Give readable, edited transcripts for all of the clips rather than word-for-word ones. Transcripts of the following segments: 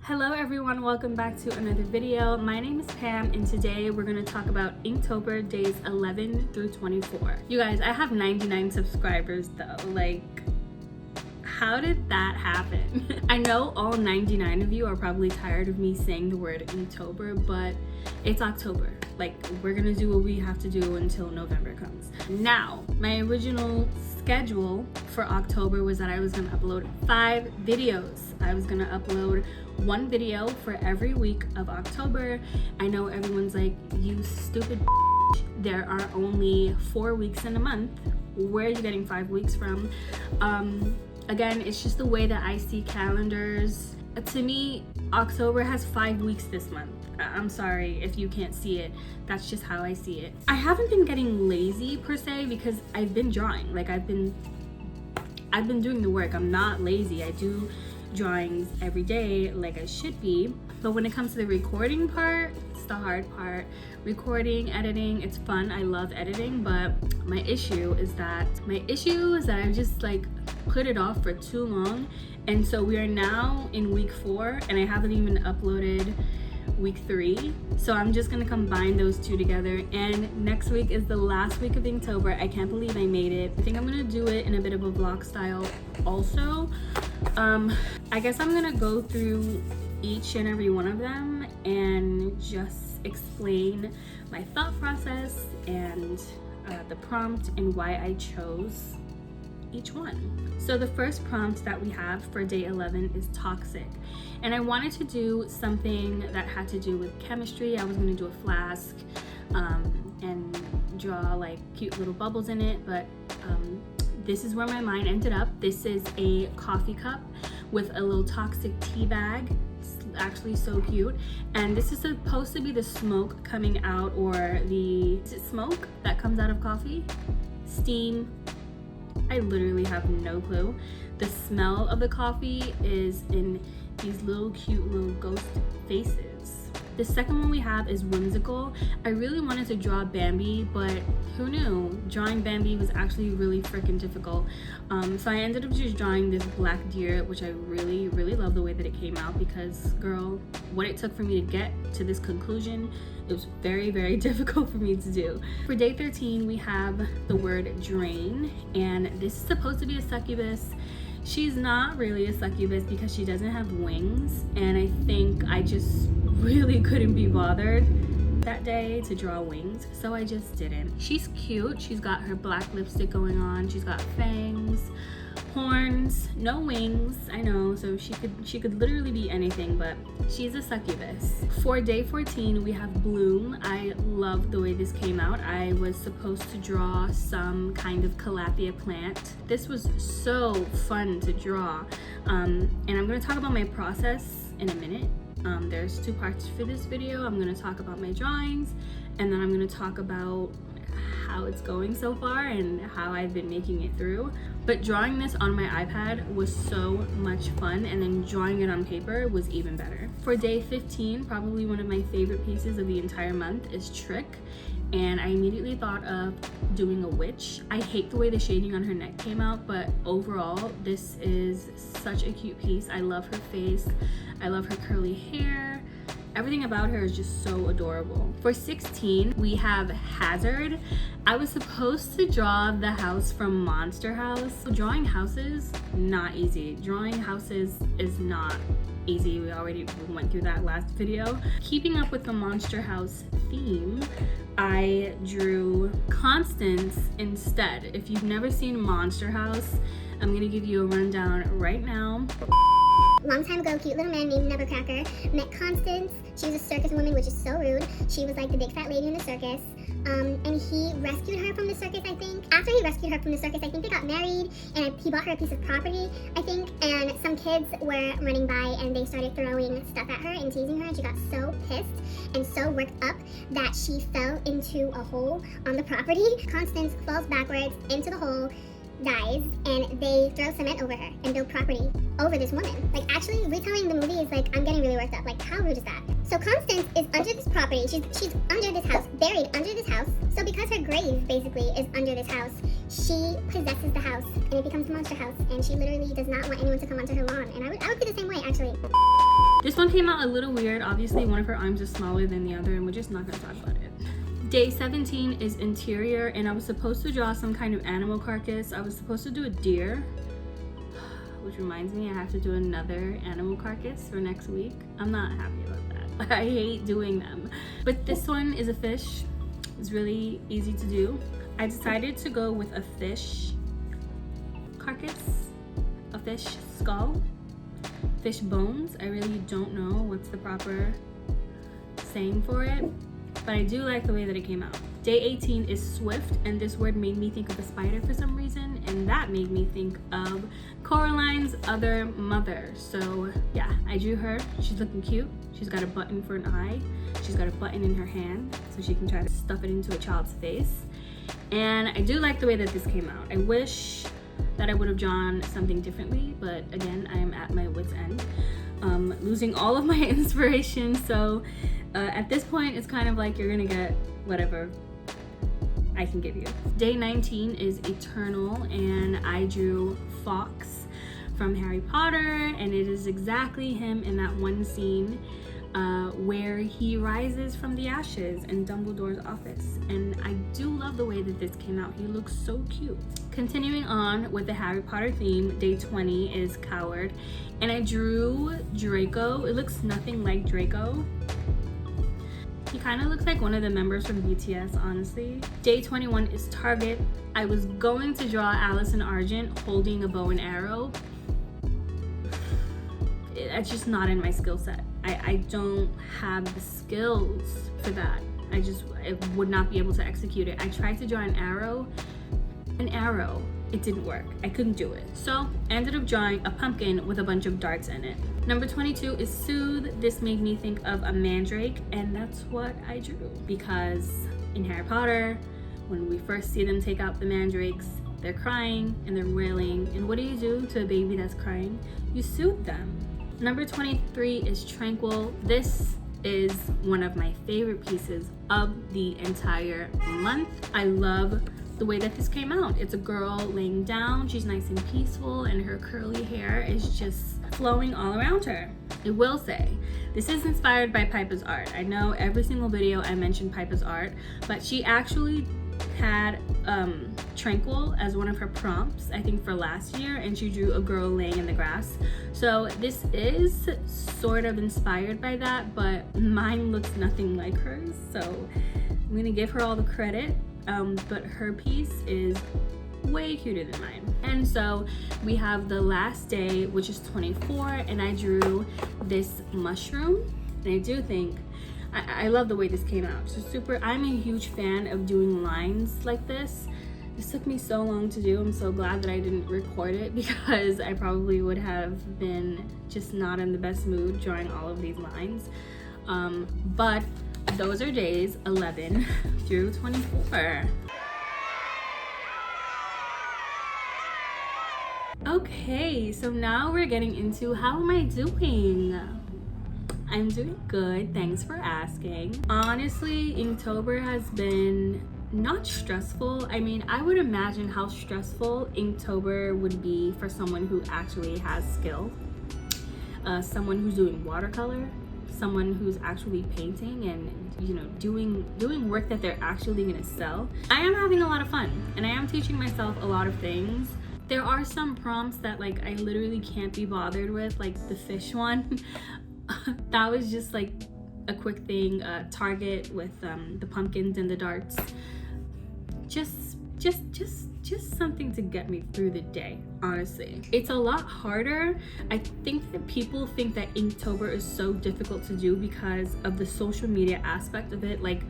Hello everyone, welcome back to another video. My name is Pam and today we're going to talk about Inktober days 11 through 24. You guys, I have 99 subscribers though. Like, how did that happen? I know all 99 of you are probably tired of me saying the word Inktober, but it's October. Like, we're gonna do what we have to do until November comes. Now, my original schedule for October was that I was gonna upload 5 videos. I was gonna upload 1 video for every week of October. I know everyone's like, you stupid bitch. There are only 4 weeks in a month. Where are you getting 5 weeks from? Again, it's just the way that I see calendars. To me, October has 5 weeks this month. I'm sorry if you can't see it. That's just how I see it. I haven't been getting lazy per se because I've been drawing. Like, I've been doing the work. I'm not lazy. I do drawings every day like I should be. But when it comes to the recording part, it's the hard part. Recording, editing, it's fun. I love editing, but my issue is that I've just like put it off for too long. And so we are now in week 4 and I haven't even uploaded week 3. So I'm just gonna combine those two together, and next week is the last week of Inktober. I can't believe I made it. I think I'm gonna do it in a bit of a vlog style also. I guess I'm gonna go through each and every one of them and just explain my thought process and the prompt and why I chose each one. So the first prompt that we have for day 11 is toxic, and I wanted to do something that had to do with chemistry. I was going to do a flask and draw like cute little bubbles in it, but this is where my mind ended up. This is a coffee cup with a little toxic tea bag. It's actually so cute, and this is supposed to be the smoke coming out, or is it smoke that comes out of coffee? Steam? I literally have no clue. The smell of the coffee is in these little cute little ghost faces. The second one we have is whimsical. I really wanted to draw Bambi, but who knew? Drawing Bambi was actually really freaking difficult. So I ended up just drawing this black deer, which I really, really love the way that it came out, because girl, what it took for me to get to this conclusion, it was very, very difficult for me to do. For day 13, we have the word drain, and this is supposed to be a succubus. She's not really a succubus because she doesn't have wings, and I think I just really couldn't be bothered that day to draw wings, so I just didn't. She's cute. She's got her black lipstick going on. She's got fangs, horns, no wings. I know, so she could literally be anything, but she's a succubus. For day 14, we have bloom. I love the way this came out. I was supposed to draw some kind of calathea plant. This was so fun to draw, and I'm going to talk about my process in a minute. There's 2 parts for this video. I'm going to talk about my drawings, and then I'm going to talk about how it's going so far and how I've been making it through. But drawing this on my iPad was so much fun, and then drawing it on paper was even better. For day 15, probably one of my favorite pieces of the entire month is Trick, and I immediately thought of doing a witch. I hate the way the shading on her neck came out, but overall this is such a cute piece. I love her face, I love her curly hair. Everything about her is just so adorable. For 16, we have Hazard. I was supposed to draw the house from Monster House. So drawing houses, not easy. Drawing houses is not easy. We already went through that last video. Keeping up with the Monster House theme, I drew Constance instead. If you've never seen Monster House, I'm gonna give you a rundown right now. Long time ago, cute little man named Nevercracker met Constance. She was a circus woman, which is so rude. She was like the big fat lady in the circus. And he rescued her from the circus, I think. After he rescued her from the circus, I think they got married, and he bought her a piece of property, I think. And some kids were running by, and they started throwing stuff at her and teasing her, and she got so pissed and so worked up that she fell into a hole on the property. Constance falls backwards into the hole, dies, and they throw cement over her and build property over this woman. Like, actually, retelling the movie is like, I'm getting really worked up. Like, how rude is that? So Constance is under this property. She's under this house, buried under this house. So because her grave basically is under this house, she possesses the house and it becomes the monster house, and she literally does not want anyone to come onto her lawn. And I would be the same way, actually. This one came out a little weird. Obviously, one of her arms is smaller than the other, and we're just not gonna talk about it. Day 17 is interior, and I was supposed to draw some kind of animal carcass. I was supposed to do a deer, which reminds me I have to do another animal carcass for next week. I'm not happy about that. I hate doing them. But this one is a fish. It's really easy to do. I decided to go with a fish carcass, a fish skull, fish bones. I really don't know what's the proper saying for it, but I do like the way that it came out. Day 18 is swift, and this word made me think of a spider for some reason, and that made me think of Coraline's other mother. So yeah, I drew her. She's looking cute. She's got a button for an eye. She's got a button in her hand so she can try to stuff it into a child's face. And I do like the way that this came out. I wish that I would have drawn something differently, but again, I am at my wit's end, losing all of my inspiration. So at this point, it's kind of like you're gonna get whatever I can give you. Day 19 is eternal, and I drew Fox from Harry Potter, and it is exactly him in that one scene where he rises from the ashes in Dumbledore's office. And I do love the way that this came out. He looks so cute. Continuing on with the Harry Potter theme, day 20 is Coward, and I drew Draco. It looks nothing like Draco. He kind of looks like one of the members from BTS, honestly. Day 21 is Target. I was going to draw Allison Argent holding a bow and arrow. It's just not in my skill set. I don't have the skills for that. I would not be able to execute it. I tried to draw an arrow. It didn't work. I couldn't do it. So I ended up drawing a pumpkin with a bunch of darts in it. Number 22 is Soothe. This made me think of a mandrake, and that's what I drew. Because in Harry Potter, when we first see them take out the mandrakes, they're crying and they're wailing. And what do you do to a baby that's crying? You soothe them. Number 23 is Tranquil. This is one of my favorite pieces of the entire month. I love the way that this came out. It's a girl laying down. She's nice and peaceful, and her curly hair is just flowing all around her. I will say, this is inspired by Pipa's art. I know every single video I mentioned Pipa's art, but she actually had Tranquil as one of her prompts, I think for last year, and she drew a girl laying in the grass. So this is sort of inspired by that, but mine looks nothing like hers, so I'm gonna give her all the credit. But her piece is way cuter than mine. And so we have the last day, which is 24, and I drew this mushroom, and I do think I love the way this came out. So I'm a huge fan of doing lines like this. This took me so long to do. I'm so glad that I didn't record it, because I probably would have been just not in the best mood drawing all of these lines. But those are days 11 through 24. Okay, so now we're getting into how am I doing? I'm doing good, thanks for asking. Honestly, Inktober has been not stressful. I mean, I would imagine how stressful Inktober would be for someone who actually has skill. Someone who's doing watercolor, someone who's actually painting and doing work that they're actually gonna sell. I am having a lot of fun, and I am teaching myself a lot of things. There are some prompts that like I literally can't be bothered with, like the fish one. That was just like a quick thing. Target with the pumpkins and the darts. Just something to get me through the day, honestly. It's a lot harder. I think that people think that Inktober is so difficult to do because of the social media aspect of it. Like,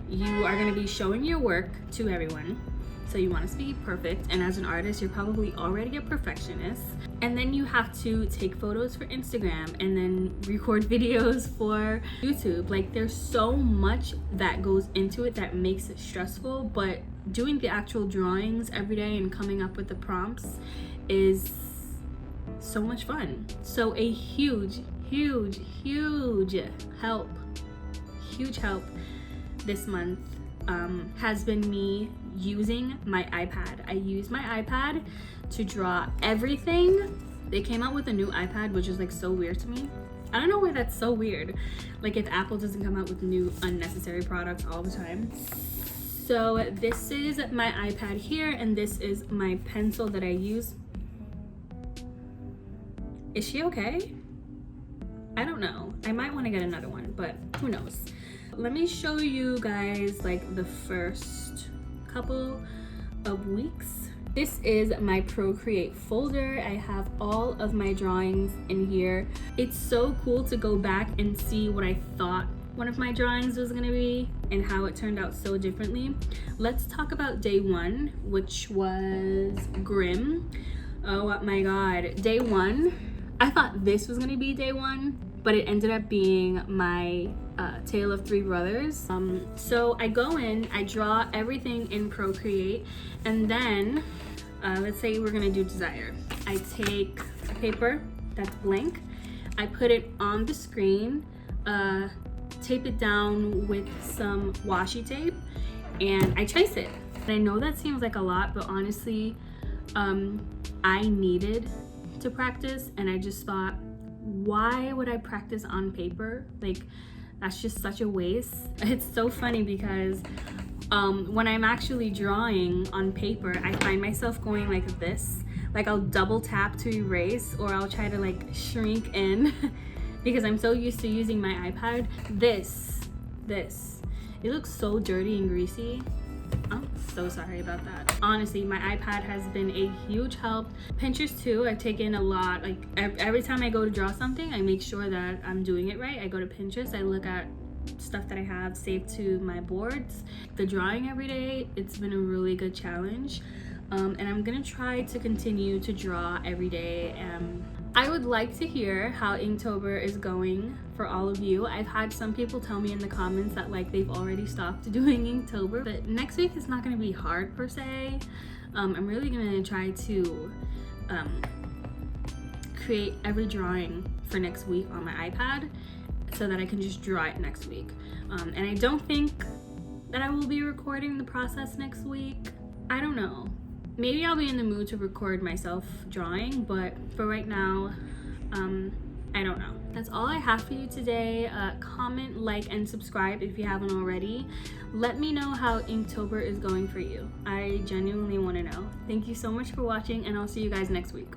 you are gonna be showing your work to everyone, so you want it to be perfect, and as an artist, you're probably already a perfectionist. And then you have to take photos for Instagram and then record videos for YouTube. Like, there's so much that goes into it that makes it stressful, but doing the actual drawings every day and coming up with the prompts is so much fun. So a huge help this month has been me using my iPad. I use my iPad to draw everything. They came out with a new iPad, which is like so weird to me. I don't know why that's so weird. Like if Apple doesn't come out with new unnecessary products all the time. So this is my iPad here, and this is my pencil that I use. Is she okay? I don't know. I might want to get another one, but who knows. Let me show you guys like the first couple of weeks. This is my Procreate folder. I have all of my drawings in here. It's so cool to go back and see what I thought one of my drawings was gonna be and how it turned out so differently. Let's talk about day one, which was Grimm. Oh my god. Day one, I thought this was gonna be day one, but it ended up being my Tale of Three Brothers. So I go in, I draw everything in Procreate, and then let's say we're gonna do Desire. I take a paper that's blank, I put it on the screen, tape it down with some washi tape, and I trace it. And I know that seems like a lot, but honestly, I needed to practice, and I just thought, why would I practice on paper? Like, that's just such a waste. It's so funny because when I'm actually drawing on paper, I find myself going like this. Like I'll double tap to erase, or I'll try to like shrink in because I'm so used to using my iPad. This, it looks so dirty and greasy. I'm so sorry about that. Honestly, my iPad has been a huge help. Pinterest too, I've taken a lot. Like every time I go to draw something, I make sure that I'm doing it right. I go to Pinterest, I look at stuff that I have saved to my boards. The drawing every day, it's been a really good challenge. And I'm gonna try to continue to draw every day. I would like to hear how Inktober is going for all of you. I've had some people tell me in the comments that like they've already stopped doing Inktober, but next week is not gonna be hard per se. I'm really gonna try to create every drawing for next week on my iPad so that I can just draw it next week. And I don't think that I will be recording the process next week. I don't know. Maybe I'll be in the mood to record myself drawing, but for right now, I don't know. That's all I have for you today. Comment, like, and subscribe if you haven't already. Let me know how Inktober is going for you. I genuinely want to know. Thank you so much for watching, and I'll see you guys next week.